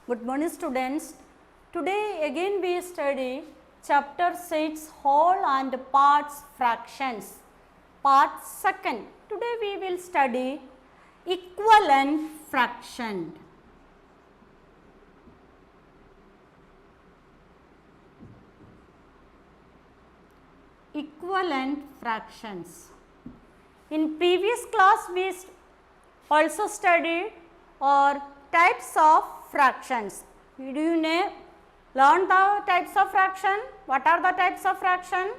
Good morning students. Today again we study chapter 6 whole and parts fractions. Part 2nd. Today we will study equivalent fraction. Equivalent fractions. In previous class we also studied types of fractions. Do you learn the types of fraction? What are the types of fraction?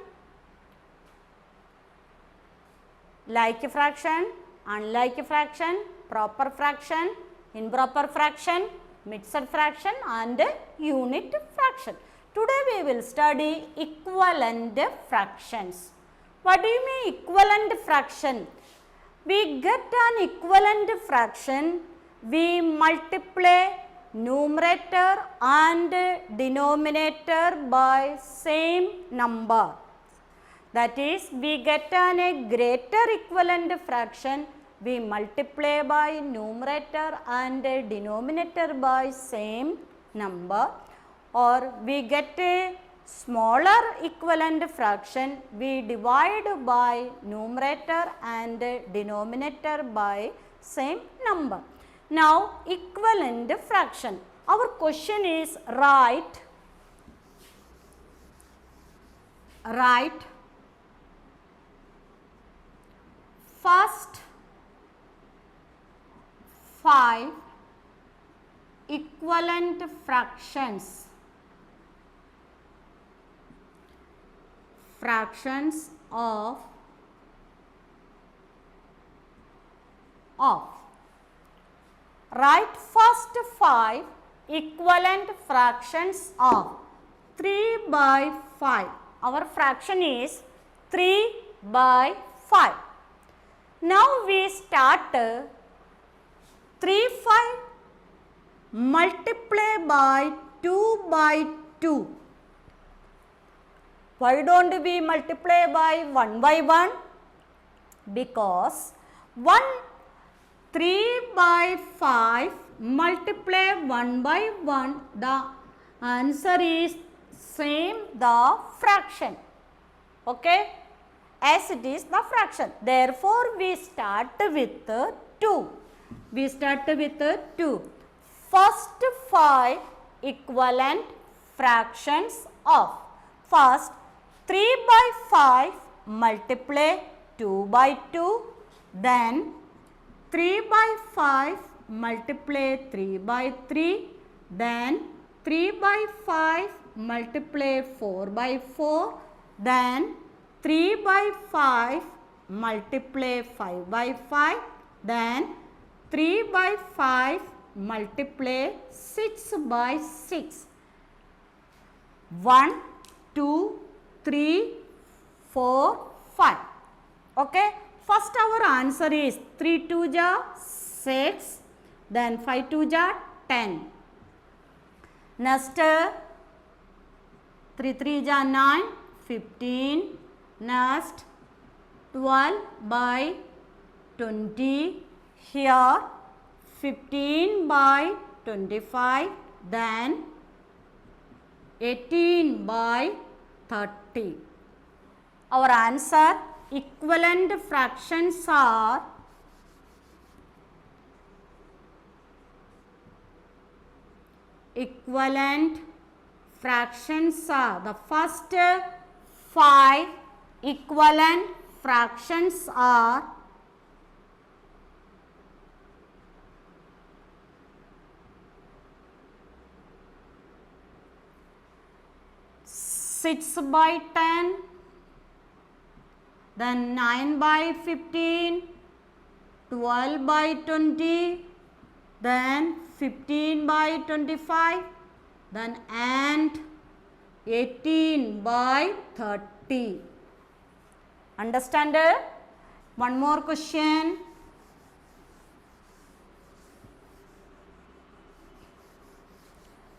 Like fraction, unlike fraction, proper fraction, improper fraction, mixed fraction and unit fraction. Today we will study equivalent fractions. What do you mean equivalent fraction? We get an equivalent fraction, we multiply numerator and denominator by same number. That is, we get a greater equivalent fraction, we multiply by numerator and denominator by same number, or we get a smaller equivalent fraction, we divide by numerator and denominator by same number. Now, equivalent fraction. Our question is write first 5 equivalent fractions of write first 5 equivalent fractions of 3 by 5. Our fraction is 3 by 5. Now we start 3 5 multiply by 2 by 2. Why don't we multiply by 1 by 1? Because 3 by 5 multiply 1 by 1, the answer is same the fraction. Okay? As it is the fraction. Therefore, we start with 2. We start with 2. First 5 equivalent fractions of. First 3 by 5 multiply 2 by 2. Then 3 by 5 multiply 3 by 3. Then 3 by 5 multiply 4 by 4. Then 3 by 5 multiply 5 by 5. Then 3 by 5 multiply 6 by 6. 1, 2, 3, 4, 5. Okay. First our answer is 3 2 ja 6. Then 5 2 ja 10. Next 3 3 ja 9, 15. Next 12 by 20. Here 15 by 25. Then 18 by 30. Our answer equivalent fractions are the first 5 equivalent fractions are 6 by 10, then 9 by 15, 12 by 20, then 15 by 25, then and 18 by 30. Understand? One more question.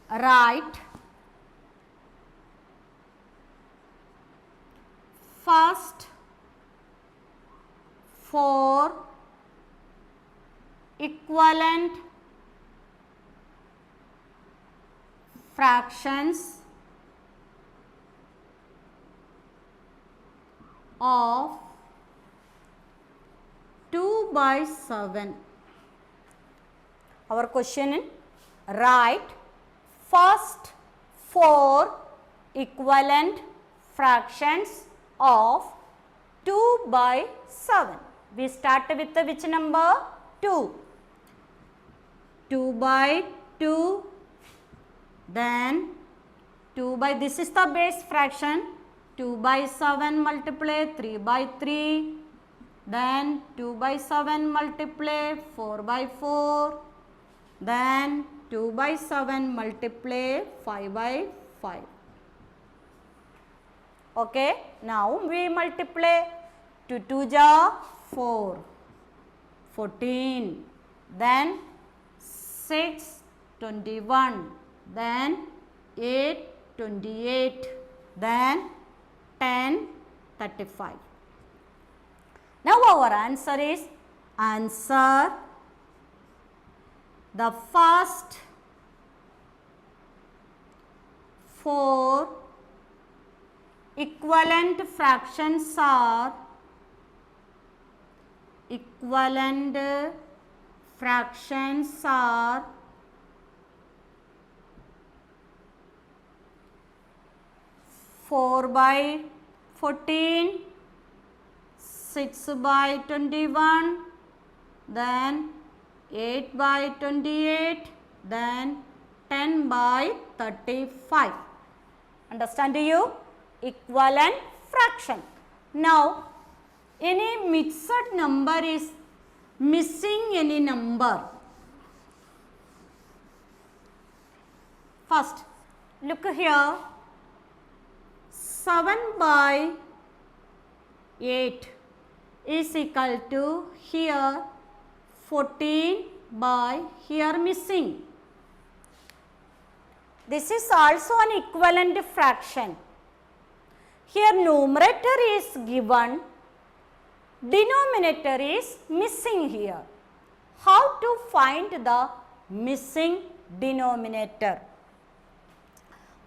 Write first 4 equivalent fractions of 2 by 7. Our question is, write first 4 equivalent fractions of 2 by 7. We start with which number? 2. 2 by 2, then 2 by, this is the base fraction, 2 by 7 multiply 3 by 3, then 2 by 7 multiply 4 by 4, then 2 by 7 multiply 5 by 5. Okay, now we multiply 2 2 ja 4, 14, then 6 21, then 8 28, then 10 35. Now our answer is, answer the first 4 equivalent fractions are 4 by 14, 6 by 21, then 8 by 28, then 10 by 35. Understand you? Equivalent fraction. Now, any mixed number is missing any number. First, look here, 7 by 8 is equal to here 14 by here missing. This is also an equivalent fraction. Here numerator is given, denominator is missing here. How to find the missing denominator?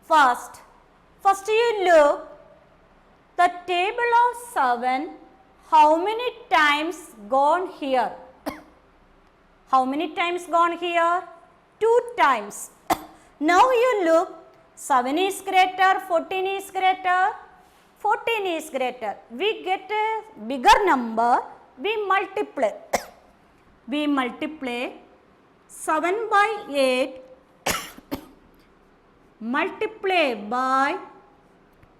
First you look the table of 7, how many times gone here? How many times gone here? 2 times. Now you look, 7 is greater, 14 is greater, 14 is greater. We get a bigger number, we multiply. We multiply 7 by 8 multiply by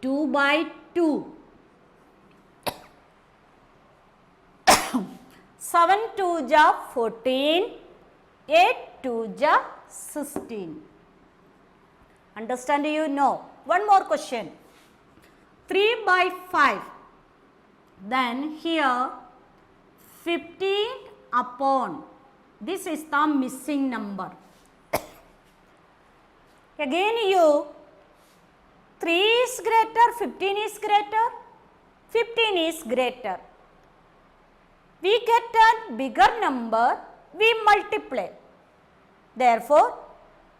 2 by 2. 7 2 ja 14, 8 2 ja 16. Understand you? No. One more question. 3 by 5. Then here 15 upon. This is the missing number. Again you, 3 is greater, 15 is greater, 15 is greater. We get a bigger number, we multiply. Therefore,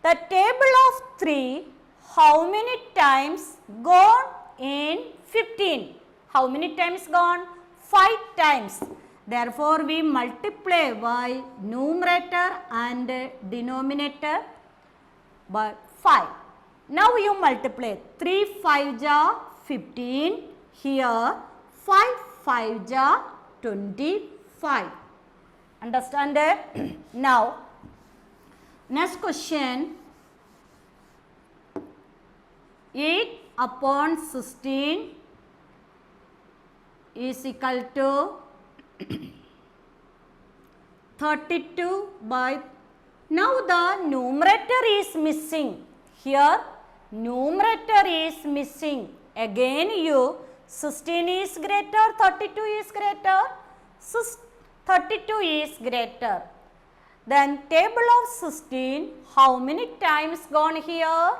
the table of 3, how many times gone in 15? How many times gone? 5 times. Therefore, we multiply by numerator and denominator by 5. Now you multiply 3 5 ja 15, here 5 5 ja 25. Understand that? Now, next question, 8 upon 16 is equal to 32 by, now the numerator is missing. Here numerator is missing. Again you, 16 is greater, 32 is greater, 32 is greater. Then table of 16, how many times gone here?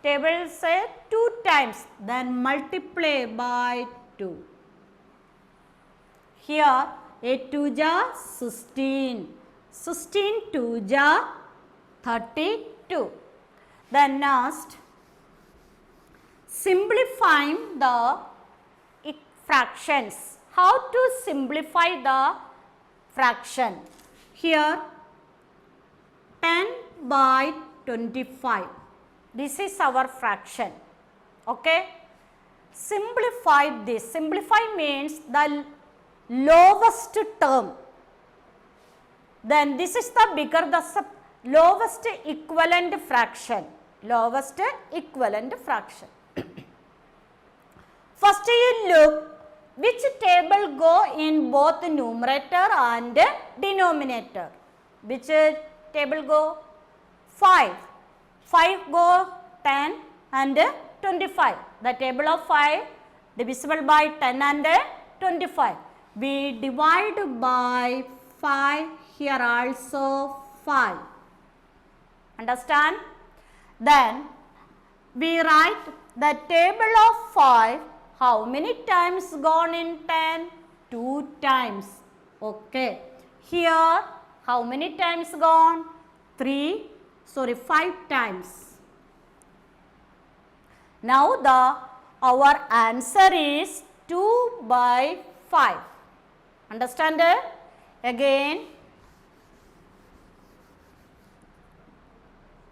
Table say 2 times, then multiply by 2. Here 8 2 ja 16, 16 2 ja 32. 2. Then next, simplifying the fractions. How to simplify the fraction? Here 10 by 25. This is our fraction. Okay. Simplify this. Simplify means the lowest term. Then this is the bigger, the lowest equivalent fraction. Lowest equivalent fraction. First you look which table go in both numerator and denominator. Which table go? 5. 5 go 10 and 25. The table of 5 divisible by 10 and 25. We divide by 5, here also 5. Understand? Then we write the table of 5. How many times gone in 10? 2 times. Okay. Here how many times gone? 5 times. Now our answer is 2 by 5. Understand? Again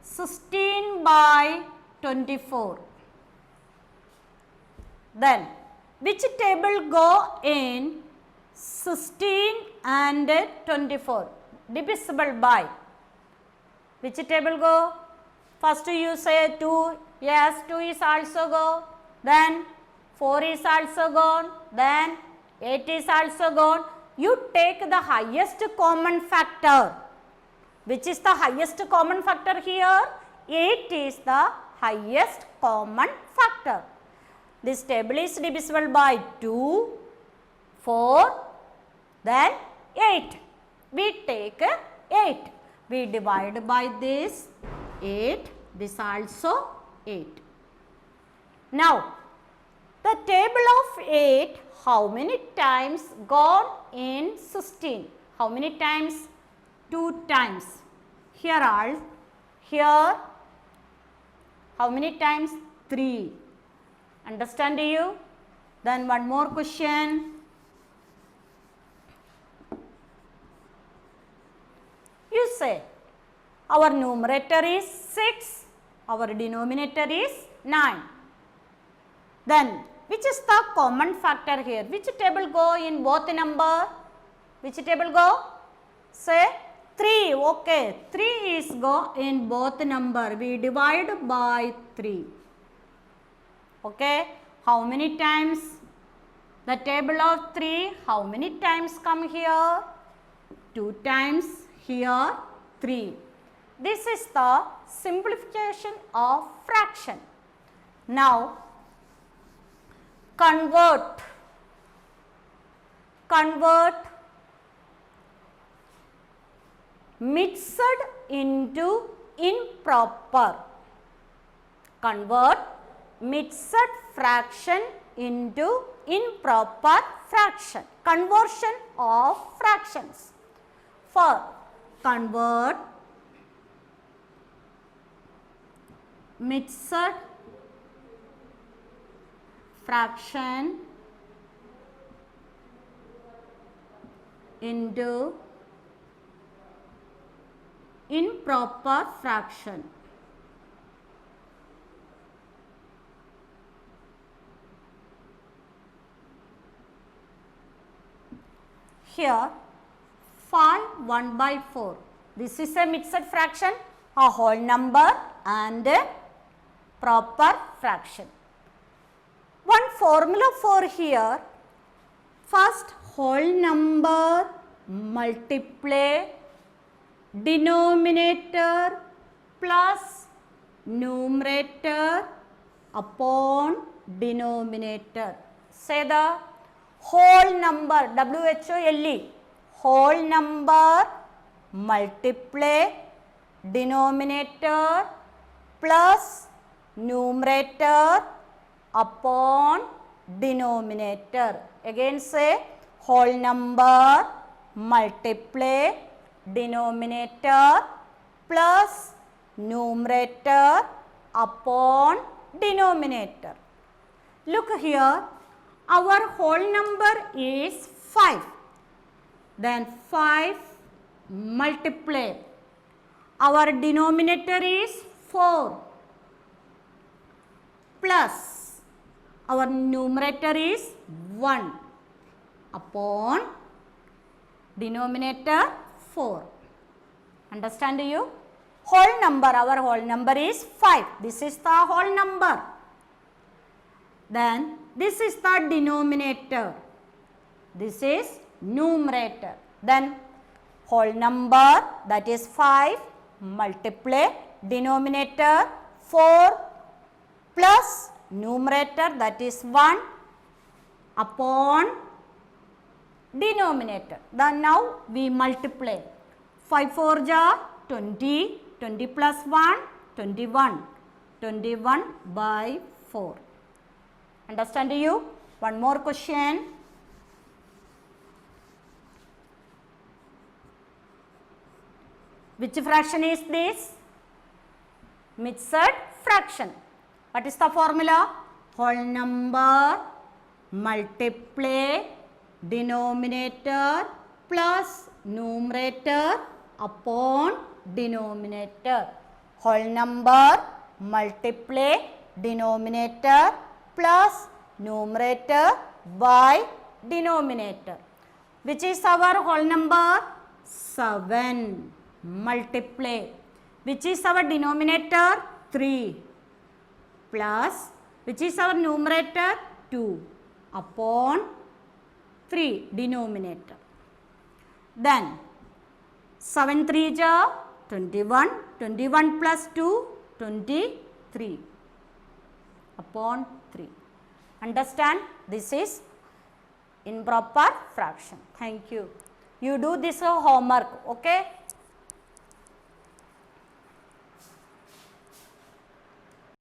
16 by 24. Then which table go in 16 and 24? Divisible by. Which table go? First you say 2. Yes, 2 is also go. Then 4 is also gone. Then 8 is also gone. You take the highest common factor. Which is the highest common factor here? 8 is the highest common factor. This table is divisible by 2, 4, then 8. We take 8. We divide by this 8. This also 8. Now, the table of 8, how many times gone in 16? How many times? 2 times. Here how many times? 3. Understand you? Then one more question. You say our numerator is 6, our denominator is 9. Then which is the common factor here? Which table go in both number? Which table go? Say 3. Okay, 3 is go in both number. We divide by 3. Okay, how many times? The table of 3, how many times come here? 2 times. Here 3. This is the simplification of fraction. Now convert mixed into improper. Convert mixed fraction into improper fraction. Conversion of fractions. For convert mixed fraction into improper fraction. Here 5 1 by 4. This is a mixed fraction, a whole number and a proper fraction. One formula for here. First whole number multiply denominator plus numerator upon denominator. Say the whole number, WHOLE, whole number multiply denominator plus numerator upon denominator. Again say whole number multiply denominator plus numerator upon denominator. Look here, our whole number is 5. Then 5 multiply. Our denominator is 4 plus our numerator is 1 upon denominator 4. Understand you? Whole number, our whole number is 5. This is the whole number. Then this is the denominator. This is numerator. Then whole number, that is 5 multiply denominator 4 plus numerator, that is 1 upon denominator. Then now we multiply. 5 4 ja 20, 20 plus 1 21, 21 by 4. Understand you? One more question. Which fraction is this? Mixed fraction. What is the formula? Whole number multiply denominator plus numerator upon denominator. Whole number multiply denominator plus numerator by denominator. Which is our whole number? 7 multiply. Which is our denominator? 3 plus which is our numerator? 2 upon 3 denominator. Then 7 3 ja 21, 21 plus 2 23 upon 3. Understand? This is improper fraction. Thank you. You do this homework, okay?